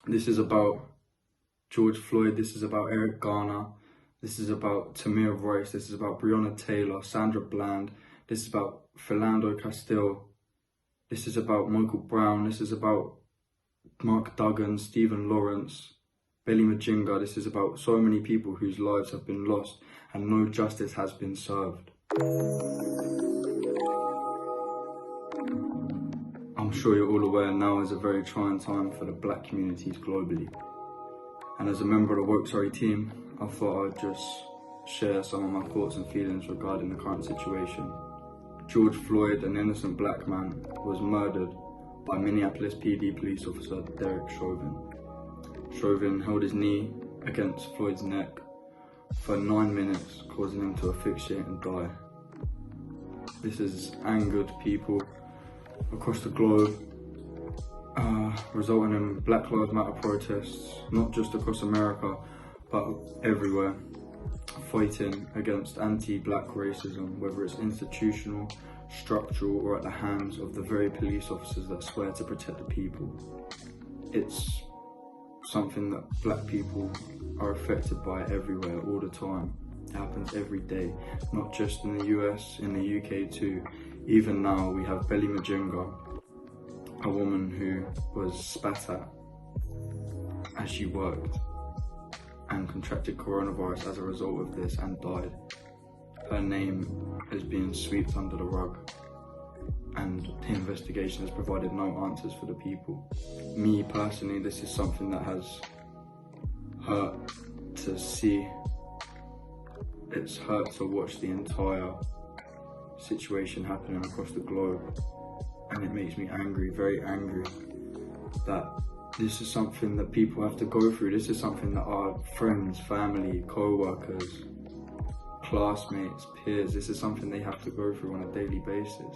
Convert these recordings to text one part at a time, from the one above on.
This is about George Floyd, this is about Eric Garner, this is about Tamir Royce, this is about Breonna Taylor, Sandra Bland, this is about Philando Castile, this is about Michael Brown, this is about Mark Duggan, Stephen Lawrence, Billy Majinga. This is about so many people whose lives have been lost and no justice has been served. I'm sure you're all aware now is a very trying time for the black communities globally. And as a member of the WOKEWeekly team, I thought I'd just share some of my thoughts and feelings regarding the current situation. George Floyd, an innocent black man, was murdered by Minneapolis PD police officer Derek Chauvin. Chauvin held his knee against Floyd's neck for 9 minutes, causing him to asphyxiate and die. This has angered people across the globe, resulting in Black Lives Matter protests, not just across America, but everywhere, fighting against anti-black racism, whether it's institutional, structural, or at the hands of the very police officers that swear to protect the people. It's something that black people are affected by everywhere, all the time. It happens every day, not just in the US, in the UK too. Even now we have Billy Majinga, a woman who was spat at as she worked and contracted coronavirus as a result of this and died. Her name is being swept under the rug, and the investigation has provided no answers for the people. Me personally, this is something that has hurt to see. It's hurt to watch the entire situation happening across the globe, and it makes me angry, very angry, that this is something that people have to go through. This is something that our friends, family, co-workers, classmates, peers, this is something they have to go through on a daily basis.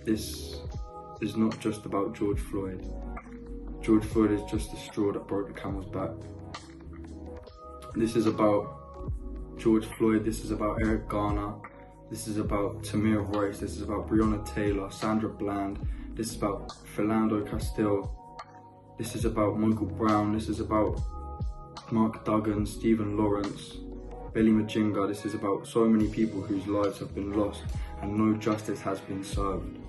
This is not just about George Floyd. George Floyd is just the straw that broke the camel's back. This is about George Floyd, this is about Eric Garner, this is about Tamir Royce, this is about Breonna Taylor, Sandra Bland, this is about Philando Castile, this is about Michael Brown, this is about Mark Duggan, Stephen Lawrence, Billy Majinga. This is about so many people whose lives have been lost and no justice has been served.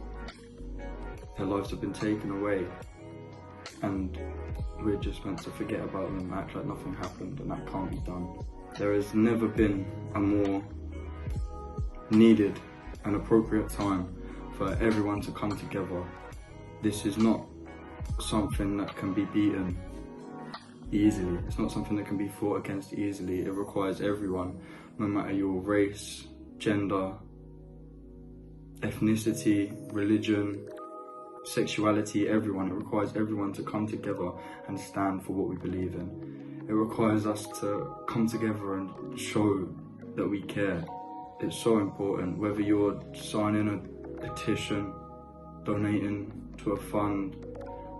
Their lives have been taken away, and we're just meant to forget about them, act like nothing happened, and that can't be done. There has never been a more needed and appropriate time for everyone to come together. This is not something that can be beaten easily. It's not something that can be fought against easily. It requires everyone, no matter your race, gender, ethnicity, religion, sexuality, everyone. It requires everyone to come together and stand for what we believe in. It requires us to come together and show that we care. It's so important, whether you're signing a petition, donating to a fund,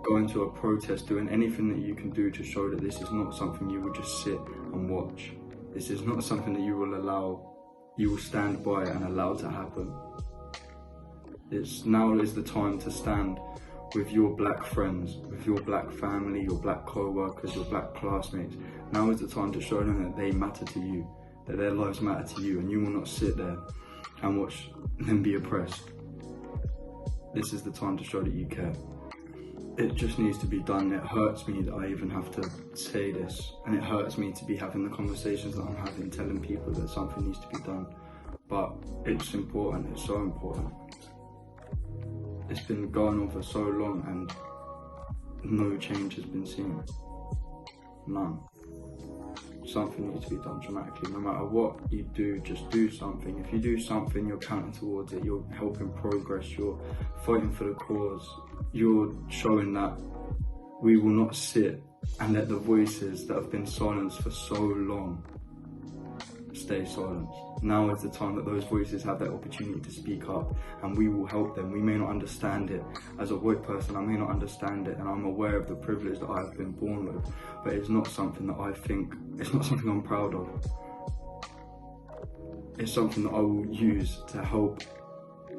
going to a protest, doing anything that you can do to show that this is not something you will just sit and watch. This is not something that you will stand by and allow to happen. Now is the time to stand with your black friends, with your black family, your black co-workers, your black classmates. Now is the time to show them that they matter to you, that their lives matter to you, and you will not sit there and watch them be oppressed. This is the time to show that you care. It just needs to be done. It hurts me that I even have to say this, and it hurts me to be having the conversations that I'm having, telling people that something needs to be done. But it's important, it's so important. It's been going on for so long and no change has been seen. None. Something needs to be done dramatically. No matter what you do, just do something. If you do something, you're counting towards it, you're helping progress, you're fighting for the cause, you're showing that we will not sit and let the voices that have been silenced for so long stay silenced. Now is the time that those voices have that opportunity to speak up, and we will help them. We may not understand it. As a white person, I may not understand it, and I'm aware of the privilege that I have been born with, but it's not something that it's not something I'm proud of. It's something that I will use to help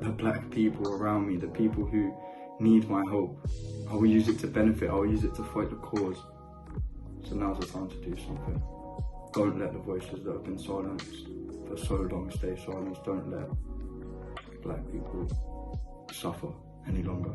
the black people around me, the people who need my help. I will use it to benefit, I will use it to fight the cause. So now's the time to do something. Don't let the voices that have been silenced for so long stay silenced. Don't let black people suffer any longer.